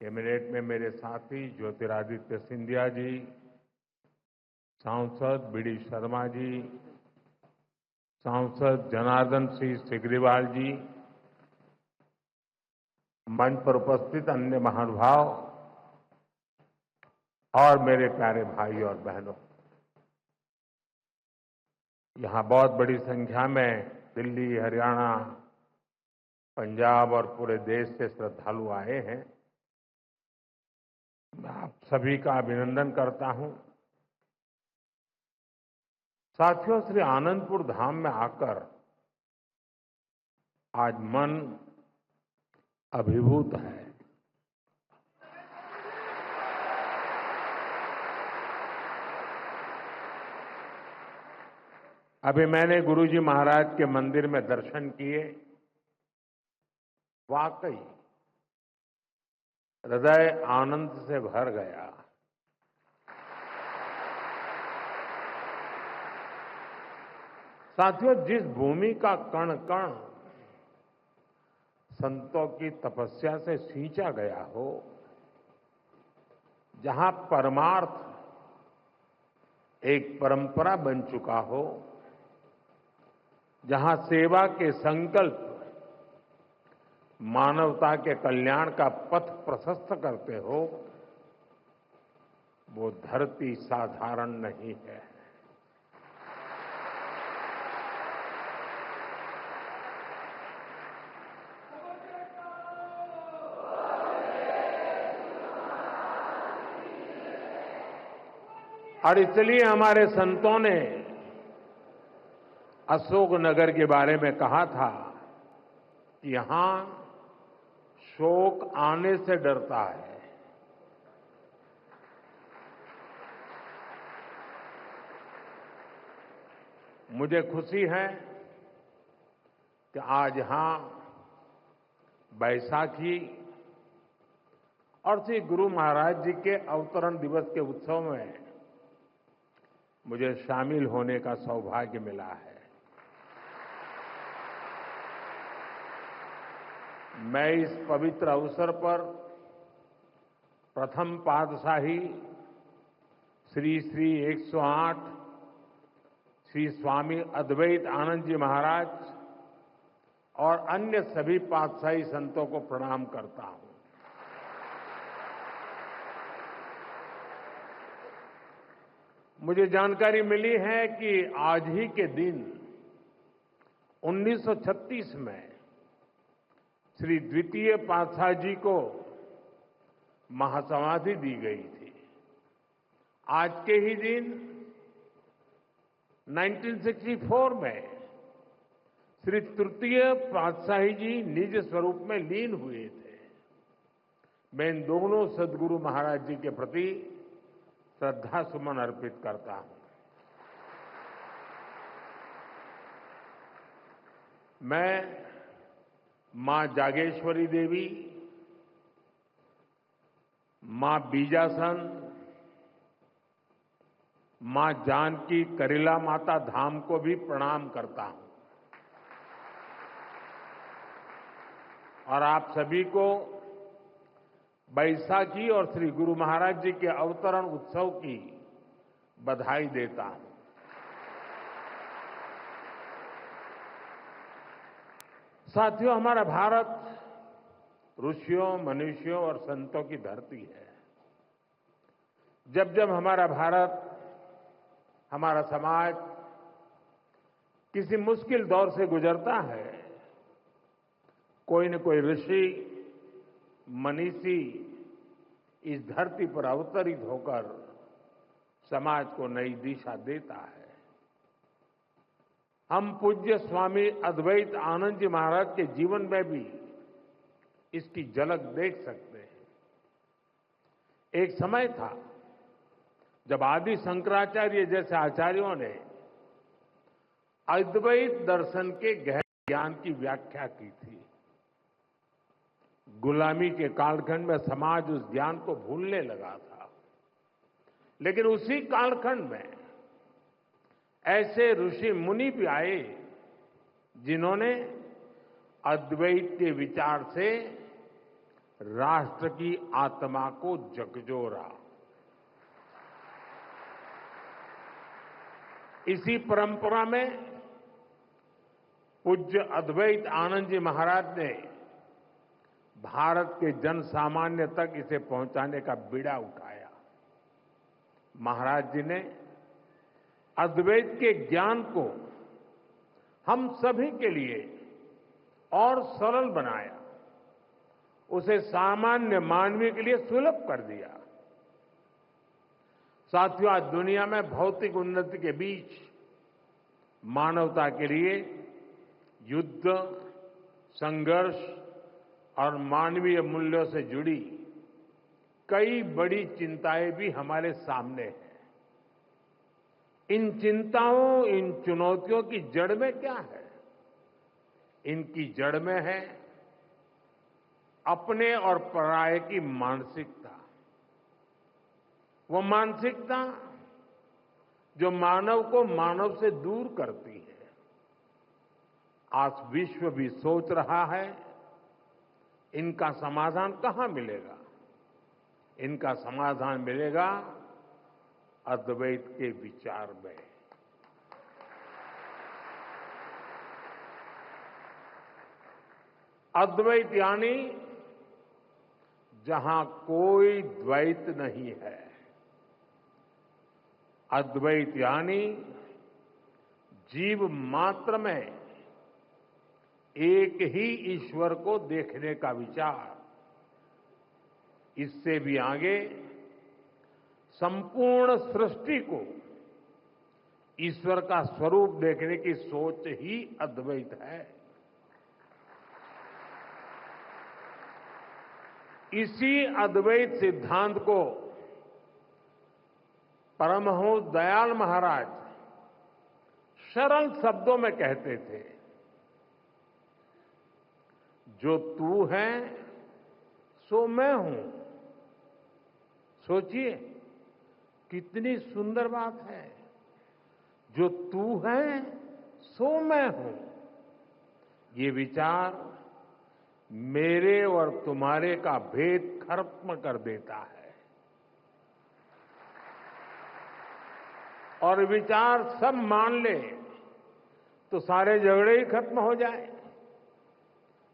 Emirate में मेरे साथी ज्योतिरादित्य सिंधिया जी, सांसद बीडी शर्मा जी, सांसद जनार्दन सिंह सिग्रीवाल जी, मंच पर उपस्थित अन्य महानुभाव और मेरे प्यारे भाई और बहनों, यहां बहुत बड़ी संख्या में दिल्ली, हरियाणा, पंजाब और पूरे देश से श्रद्धालु आए हैं। मैं आप सभी का अभिनंदन करता हूं। साथियों, श्री आनंदपुर धाम में आकर आज मन अभिभूत है। अभी मैंने गुरुजी महाराज के मंदिर में दर्शन किए। वाकई हृदय आनंद से भर गया। साथियों, जिस भूमि का कण कण संतों की तपस्या से सींचा गया हो, जहां परमार्थ एक परंपरा बन चुका हो, जहां सेवा के संकल्प मानवता के कल्याण का पथ प्रशस्त करते हो, वो धरती साधारण नहीं है। और इसलिए हमारे संतों ने अशोकनगर के बारे में कहा था कि यहां शोक आने से डरता है। मुझे खुशी है कि आज यहां बैसाखी और श्री गुरु महाराज जी के अवतरण दिवस के उत्सव में मुझे शामिल होने का सौभाग्य मिला है। मैं इस पवित्र अवसर पर प्रथम पातशाही श्री श्री 108 श्री स्वामी अद्वैत आनंद जी महाराज और अन्य सभी पातशाही संतों को प्रणाम करता हूं। मुझे जानकारी मिली है कि आज ही के दिन 1936 में श्री द्वितीय पातशाही जी को महासमाधि दी गई थी। आज के ही दिन 1964 में श्री तृतीय पातशाही जी निज स्वरूप में लीन हुए थे। मैं इन दोनों सद्गुरु महाराज जी के प्रति श्रद्धा सुमन अर्पित करता हूं। मैं मां जागेश्वरी देवी, मां बीजासन, मां जानकी करीला माता धाम को भी प्रणाम करता हूं और आप सभी को बैसाखी और श्री गुरु महाराज जी के अवतरण उत्सव की बधाई देता हूं। साथियों, हमारा भारत ऋषियों, मनुष्यों और संतों की धरती है। जब जब हमारा भारत, हमारा समाज किसी मुश्किल दौर से गुजरता है, कोई न कोई ऋषि, मनीषी इस धरती पर अवतरित होकर समाज को नई दिशा देता है। हम पूज्य स्वामी अद्वैत आनंद जी महाराज के जीवन में भी इसकी झलक देख सकते हैं। एक समय था जब आदि शंकराचार्य जैसे आचार्यों ने अद्वैत दर्शन के गहरे ज्ञान की व्याख्या की थी। गुलामी के कालखंड में समाज उस ज्ञान को भूलने लगा था, लेकिन उसी कालखंड में ऐसे ऋषि मुनि भी आए जिन्होंने अद्वैत के विचार से राष्ट्र की आत्मा को झकझोरा। इसी परंपरा में पूज्य अद्वैत आनंद जी महाराज ने भारत के जन सामान्य तक इसे पहुंचाने का बीड़ा उठाया। महाराज जी ने अद्वैत के ज्ञान को हम सभी के लिए और सरल बनाया, उसे सामान्य मानवीय के लिए सुलभ कर दिया। साथियों, आज दुनिया में भौतिक उन्नति के बीच मानवता के लिए युद्ध, संघर्ष और मानवीय मूल्यों से जुड़ी कई बड़ी चिंताएं भी हमारे सामने हैं। इन चिंताओं, इन चुनौतियों की जड़ में क्या है? इनकी जड़ में है अपने और पराये की मानसिकता। वो मानसिकता जो मानव को मानव से दूर करती है। आज विश्व भी सोच रहा है इनका समाधान कहां मिलेगा? इनका समाधान मिलेगा अद्वैत के विचार में। अद्वैत यानी जहां कोई द्वैत नहीं है। अद्वैत यानी जीव मात्र में एक ही ईश्वर को देखने का विचार। इससे भी आगे संपूर्ण सृष्टि को ईश्वर का स्वरूप देखने की सोच ही अद्वैत है। इसी अद्वैत सिद्धांत को परमहंस दयाल महाराज सरल शब्दों में कहते थे, जो तू है सो मैं हूं। सोचिए कितनी सुंदर बात है। जो तू है सो मैं हूं। ये विचार मेरे और तुम्हारे का भेद खत्म कर देता है और विचार सब मान ले तो सारे झगड़े ही खत्म हो जाए।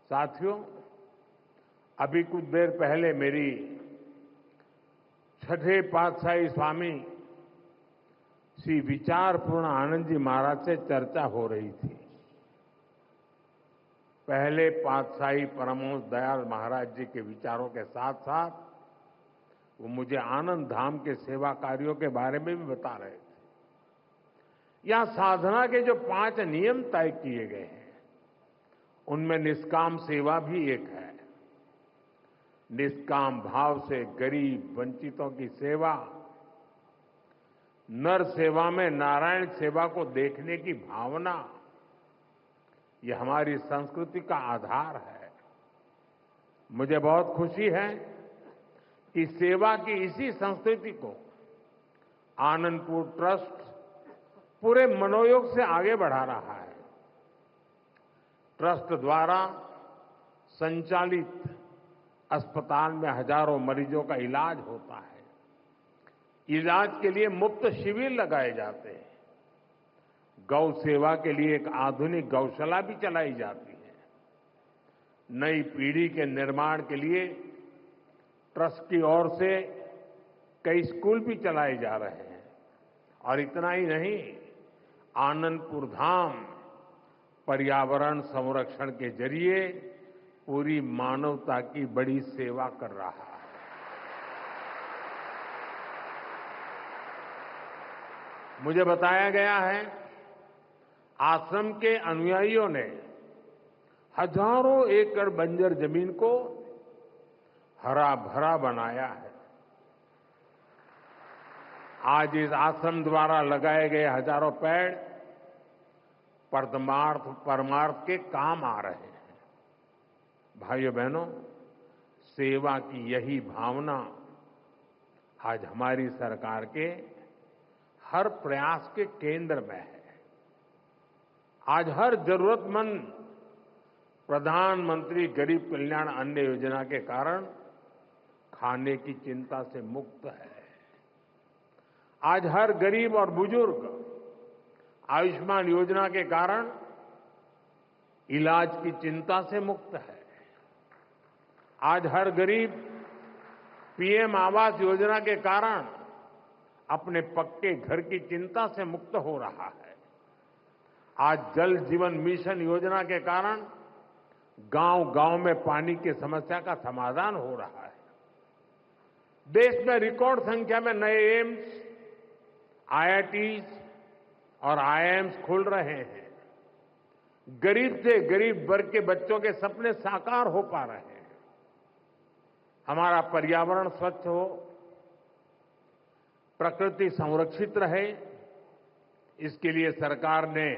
साथियों, अभी कुछ देर पहले मेरी छठे पातशाही स्वामी श्री विचारपूर्ण आनंद जी महाराज से चर्चा हो रही थी। पहले पातशाही परमहंस दयाल महाराज जी के विचारों के साथ साथ वो मुझे आनंद धाम के सेवा कार्यों के बारे में भी बता रहे थे। यहां साधना के जो 5 नियम तय किए गए हैं उनमें निष्काम सेवा भी एक है। निष्काम भाव से गरीब वंचितों की सेवा, नर सेवा में नारायण सेवा को देखने की भावना, ये हमारी संस्कृति का आधार है। मुझे बहुत खुशी है कि सेवा की इसी संस्कृति को आनंदपुर ट्रस्ट पूरे मनोयोग से आगे बढ़ा रहा है। ट्रस्ट द्वारा संचालित अस्पताल में हजारों मरीजों का इलाज होता है। इलाज के लिए मुफ्त शिविर लगाए जाते हैं। गौ सेवा के लिए एक आधुनिक गौशाला भी चलाई जाती है। नई पीढ़ी के निर्माण के लिए ट्रस्ट की ओर से कई स्कूल भी चलाए जा रहे हैं। और इतना ही नहीं, आनंदपुर धाम पर्यावरण संरक्षण के जरिए पूरी मानवता की बड़ी सेवा कर रहा है। मुझे बताया गया है आश्रम के अनुयायियों ने हजारों एकड़ बंजर जमीन को हरा भरा बनाया है। आज इस आश्रम द्वारा लगाए गए हजारों पेड़ परमार्थ के काम आ रहे हैं। भाइयों बहनों, सेवा की यही भावना आज हमारी सरकार के हर प्रयास के केंद्र में है। आज हर जरूरतमंद प्रधानमंत्री गरीब कल्याण अन्न योजना के कारण खाने की चिंता से मुक्त है। आज हर गरीब और बुजुर्ग आयुष्मान योजना के कारण इलाज की चिंता से मुक्त है। आज हर गरीब पीएम आवास योजना के कारण अपने पक्के घर की चिंता से मुक्त हो रहा है। आज जल जीवन मिशन योजना के कारण गांव-गांव में पानी की समस्या का समाधान हो रहा है। देश में रिकॉर्ड संख्या में नए एम्स, आईआईटीज और आईआईएम्स खुल रहे हैं। गरीब से गरीब वर्ग के बच्चों के सपने साकार हो पा रहे हैं। हमारा पर्यावरण स्वच्छ हो, प्रकृति संरक्षित रहे, इसके लिए सरकार ने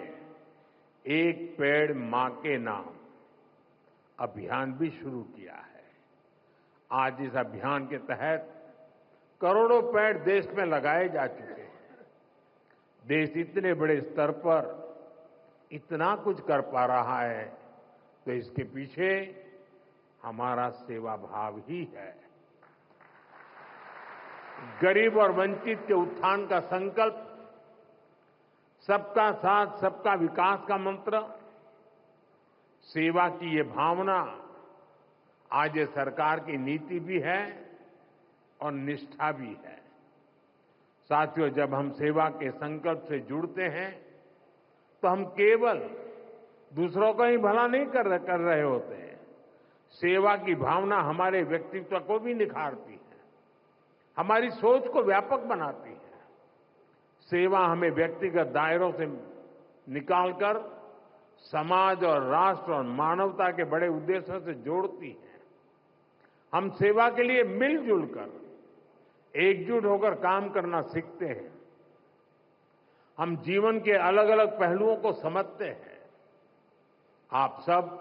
एक पेड़ मां के नाम अभियान भी शुरू किया है। आज इस अभियान के तहत करोड़ों पेड़ देश में लगाए जा चुके हैं। देश इतने बड़े स्तर पर इतना कुछ कर पा रहा है तो इसके पीछे हमारा सेवा भाव ही है। गरीब और वंचित के उत्थान का संकल्प, सबका साथ सबका विकास का मंत्र, सेवा की ये भावना आज ये सरकार की नीति भी है और निष्ठा भी है। साथियों, जब हम सेवा के संकल्प से जुड़ते हैं तो हम केवल दूसरों का ही भला नहीं कर रहे होते हैं। सेवा की भावना हमारे व्यक्तित्व को भी निखारती है, हमारी सोच को व्यापक बनाती है। सेवा हमें व्यक्तिगत दायरों से निकालकर समाज और राष्ट्र और मानवता के बड़े उद्देश्यों से जोड़ती है। हम सेवा के लिए मिलजुल कर, एकजुट होकर काम करना सीखते हैं। हम जीवन के अलग अलग पहलुओं को समझते हैं। आप सब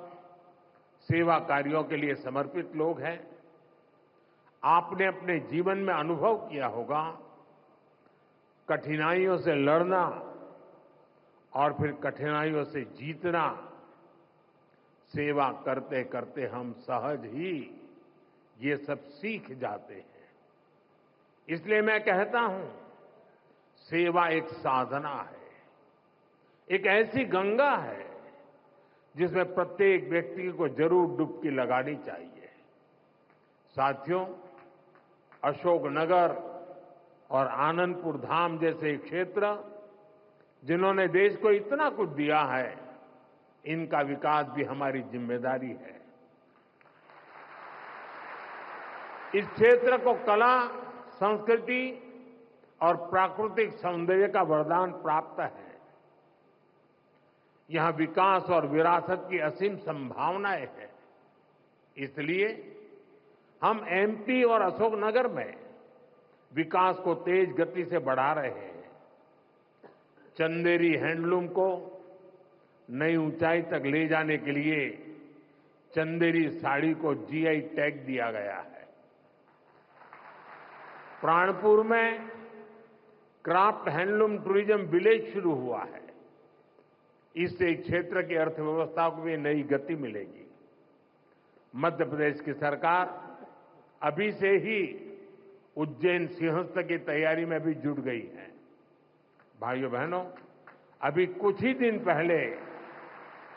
सेवा कार्यों के लिए समर्पित लोग हैं। आपने अपने जीवन में अनुभव किया होगा, कठिनाइयों से लड़ना और फिर कठिनाइयों से जीतना। सेवा करते करते हम सहज ही ये सब सीख जाते हैं। इसलिए मैं कहता हूं, सेवा एक साधना है, एक ऐसी गंगा है जिसमें प्रत्येक व्यक्ति को जरूर डुबकी लगानी चाहिए। साथियों, अशोकनगर और आनंदपुर धाम जैसे क्षेत्र जिन्होंने देश को इतना कुछ दिया है, इनका विकास भी हमारी जिम्मेदारी है। इस क्षेत्र को कला, संस्कृति और प्राकृतिक सौंदर्य का वरदान प्राप्त है। यहां विकास और विरासत की असीम संभावनाएं हैं। इसलिए हम एमपी और अशोकनगर में विकास को तेज गति से बढ़ा रहे हैं। चंदेरी हैंडलूम को नई ऊंचाई तक ले जाने के लिए चंदेरी साड़ी को जीआई टैग दिया गया है। प्राणपुर में क्राफ्ट हैंडलूम टूरिज्म विलेज शुरू हुआ है। इससे क्षेत्र की अर्थव्यवस्था को भी नई गति मिलेगी। मध्य प्रदेश की सरकार अभी से ही उज्जैन सिंहस्थ की तैयारी में भी जुट गई है। भाइयों बहनों, अभी कुछ ही दिन पहले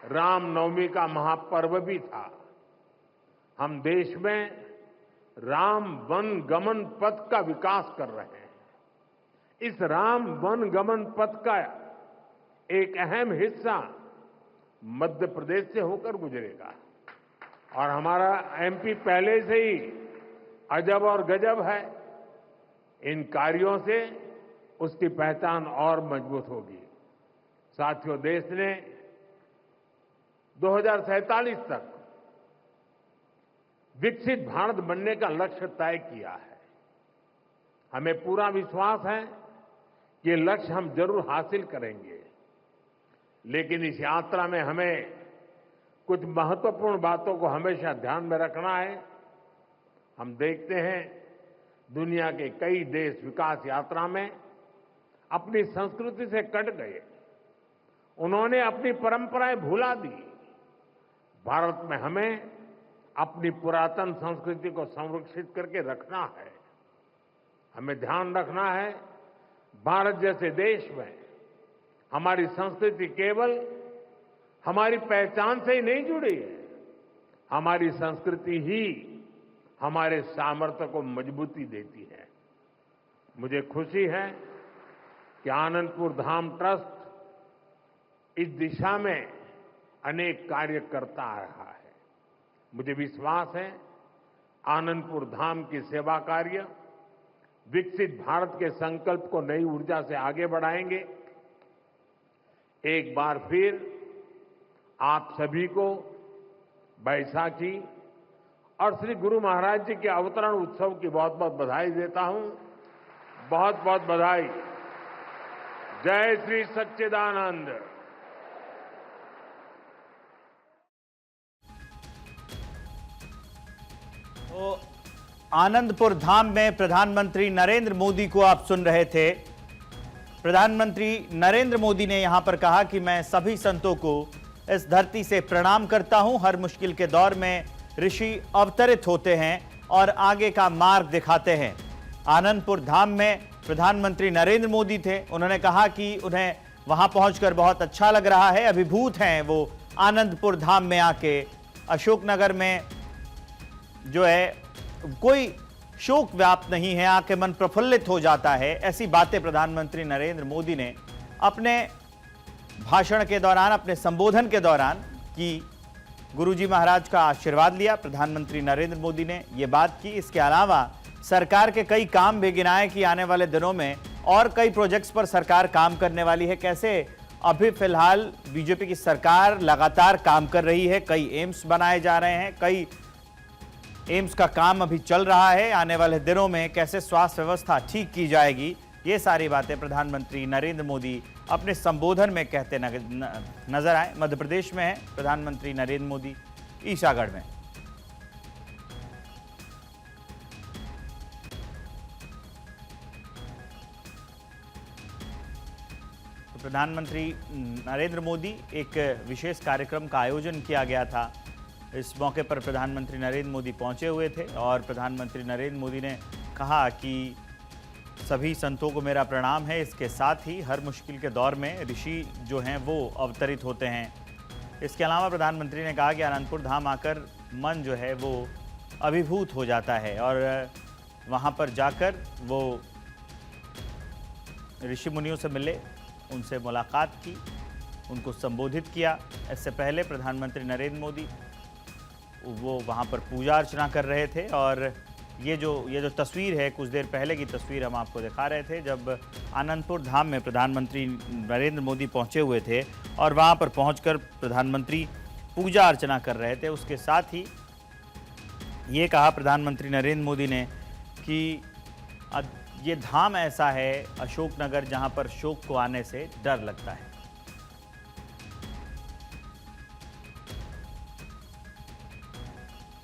रामनवमी का महापर्व भी था। हम देश में राम वन गमन पथ का विकास कर रहे हैं। इस राम वन गमन पथ का एक अहम हिस्सा मध्य प्रदेश से होकर गुजरेगा और हमारा एमपी पहले से ही अजब और गजब है। इन कार्यों से उसकी पहचान और मजबूत होगी। साथियों, देश ने 2047 तक विकसित भारत बनने का लक्ष्य तय किया है। हमें पूरा विश्वास है कि ये लक्ष्य हम जरूर हासिल करेंगे। लेकिन इस यात्रा में हमें कुछ महत्वपूर्ण बातों को हमेशा ध्यान में रखना है। हम देखते हैं दुनिया के कई देश विकास यात्रा में अपनी संस्कृति से कट गए। उन्होंने अपनी परंपराएं भुला दी। भारत में हमें अपनी पुरातन संस्कृति को संरक्षित करके रखना है। हमें ध्यान रखना है, भारत जैसे देश में हमारी संस्कृति केवल हमारी पहचान से ही नहीं जुड़ी है, हमारी संस्कृति ही हमारे सामर्थ्य को मजबूती देती है। मुझे खुशी है कि आनंदपुर धाम ट्रस्ट इस दिशा में अनेक कार्य करता आ रहा है। मुझे विश्वास है आनंदपुर धाम की सेवा कार्य विकसित भारत के संकल्प को नई ऊर्जा से आगे बढ़ाएंगे। एक बार फिर आप सभी को बैसाखी और श्री गुरु महाराज जी के अवतरण उत्सव की बहुत बहुत बधाई देता हूं। बहुत बहुत बधाई। जय श्री सच्चिदानंद। तो आनंदपुर धाम में प्रधानमंत्री नरेंद्र मोदी को आप सुन रहे थे। प्रधानमंत्री नरेंद्र मोदी ने यहां पर कहा कि मैं सभी संतों को इस धरती से प्रणाम करता हूं। हर मुश्किल के दौर में ऋषि अवतरित होते हैं और आगे का मार्ग दिखाते हैं। आनंदपुर धाम में प्रधानमंत्री नरेंद्र मोदी थे। उन्होंने कहा कि उन्हें वहां पहुंचकर बहुत अच्छा लग रहा है। अभिभूत हैं वो आनंदपुर धाम में आके। अशोकनगर में जो है कोई शोक व्याप्त नहीं है, आके मन प्रफुल्लित हो जाता है। ऐसी बातें प्रधानमंत्री नरेंद्र मोदी ने अपने भाषण के दौरान, अपने संबोधन के दौरान की। गुरुजी महाराज का आशीर्वाद लिया प्रधानमंत्री नरेंद्र मोदी ने, ये बात की। इसके अलावा सरकार के कई काम भी गिनाए कि आने वाले दिनों में और कई प्रोजेक्ट्स पर सरकार काम करने वाली है। कैसे अभी फिलहाल बीजेपी की सरकार लगातार काम कर रही है। कई एम्स बनाए जा रहे हैं, कई एम्स का काम अभी चल रहा है। आने वाले दिनों में कैसे स्वास्थ्य व्यवस्था ठीक की जाएगी, ये सारी बातें प्रधानमंत्री नरेंद्र मोदी अपने संबोधन में कहते नजर आए। मध्य प्रदेश में है प्रधानमंत्री नरेंद्र मोदी, ईसागढ़ में। तो प्रधानमंत्री नरेंद्र मोदी, एक विशेष कार्यक्रम का आयोजन किया गया था। इस मौके पर प्रधानमंत्री नरेंद्र मोदी पहुंचे हुए थे और प्रधानमंत्री नरेंद्र मोदी ने कहा कि सभी संतों को मेरा प्रणाम है। इसके साथ ही हर मुश्किल के दौर में ऋषि जो हैं वो अवतरित होते हैं। इसके अलावा प्रधानमंत्री ने कहा कि आनंदपुर धाम आकर मन जो है वो अभिभूत हो जाता है और वहाँ पर जाकर वो ऋषि मुनियों से मिले, उनसे मुलाकात की, उनको संबोधित किया। इससे पहले प्रधानमंत्री नरेंद्र मोदी वो वहाँ पर पूजा अर्चना कर रहे थे और ये जो तस्वीर है, कुछ देर पहले की तस्वीर हम आपको दिखा रहे थे, जब आनंदपुर धाम में प्रधानमंत्री नरेंद्र मोदी पहुँचे हुए थे और वहाँ पर पहुँचकर प्रधानमंत्री पूजा अर्चना कर रहे थे। उसके साथ ही ये कहा प्रधानमंत्री नरेंद्र मोदी ने कि ये धाम ऐसा है अशोकनगर जहाँ पर शोक को आने से डर लगता है।